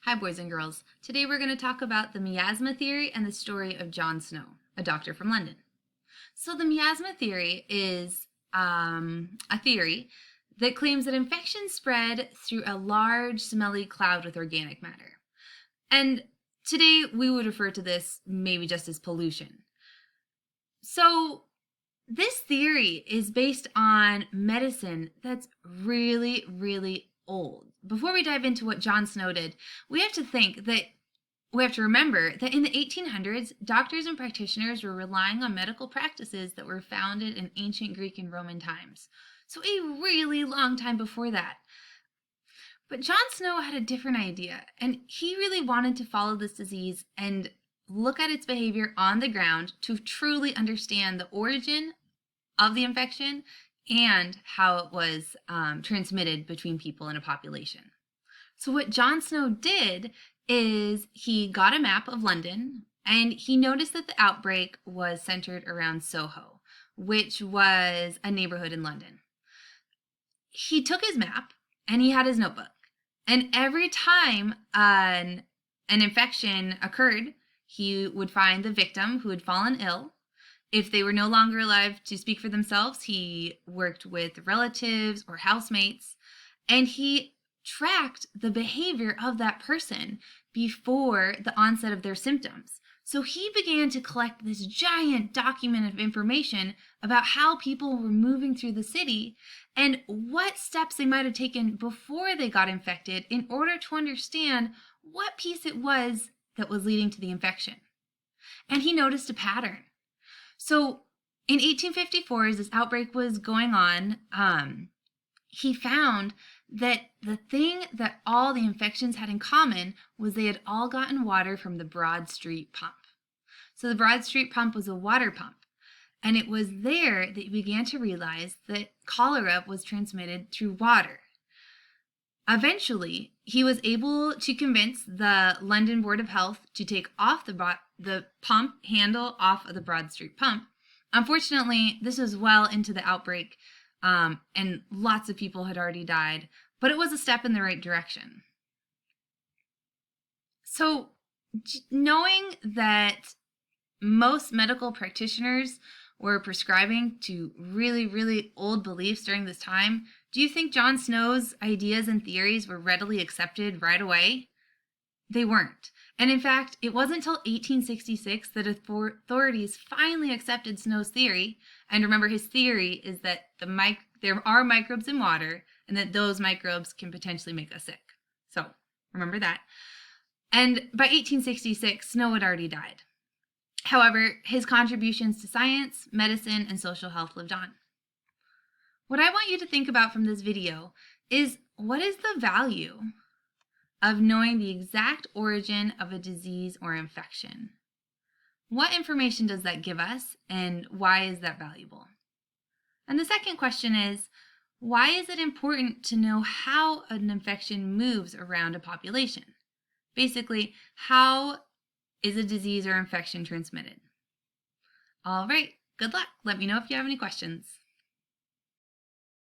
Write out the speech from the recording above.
Hi, boys and girls. Today we're going to talk about the miasma theory and the story of John Snow, a doctor from London. So, the miasma theory is a theory that claims that infections spread through a large, smelly cloud with organic matter. And today we would refer to this maybe just as pollution. So, this theory is based on medicine that's really, really old. Before we dive into what John Snow did, we have to remember that in the 1800s, doctors and practitioners were relying on medical practices that were founded in ancient Greek and Roman times. So a really long time before that. But John Snow had a different idea, and he really wanted to follow this disease and look at its behavior on the ground to truly understand the origin of the infection and how it was transmitted between people in a population. So what John Snow did is he got a map of London and he noticed that the outbreak was centered around Soho, which was a neighborhood in London. He took his map and he had his notebook. And every time an infection occurred, he would find the victim who had fallen ill. If they were no longer alive to speak for themselves, he worked with relatives or housemates, and he tracked the behavior of that person before the onset of their symptoms. So he began to collect this giant document of information about how people were moving through the city and what steps they might have taken before they got infected in order to understand what piece it was that was leading to the infection. And he noticed a pattern. So in 1854, as this outbreak was going on, he found that the thing that all the infections had in common was they had all gotten water from the Broad Street pump. So the Broad Street pump was a water pump, and it was there that he began to realize that cholera was transmitted through water. Eventually, he was able to convince the London Board of Health to take off the pump handle off of the Broad Street pump. Unfortunately, this was well into the outbreak, and lots of people had already died, but it was a step in the right direction. So, knowing that most medical practitioners were prescribing to really, really old beliefs during this time, do you think John Snow's ideas and theories were readily accepted right away? They weren't. And in fact, it wasn't until 1866 that authorities finally accepted Snow's theory. And remember, his theory is that there are microbes in water and that those microbes can potentially make us sick. So remember that. And by 1866, Snow had already died. However, his contributions to science, medicine, and social health lived on. What I want you to think about from this video is, what is the value of knowing the exact origin of a disease or infection? What information does that give us, and why is that valuable? And the second question is, why is it important to know how an infection moves around a population? Basically, how is a disease or infection transmitted? All right, good luck. Let me know if you have any questions.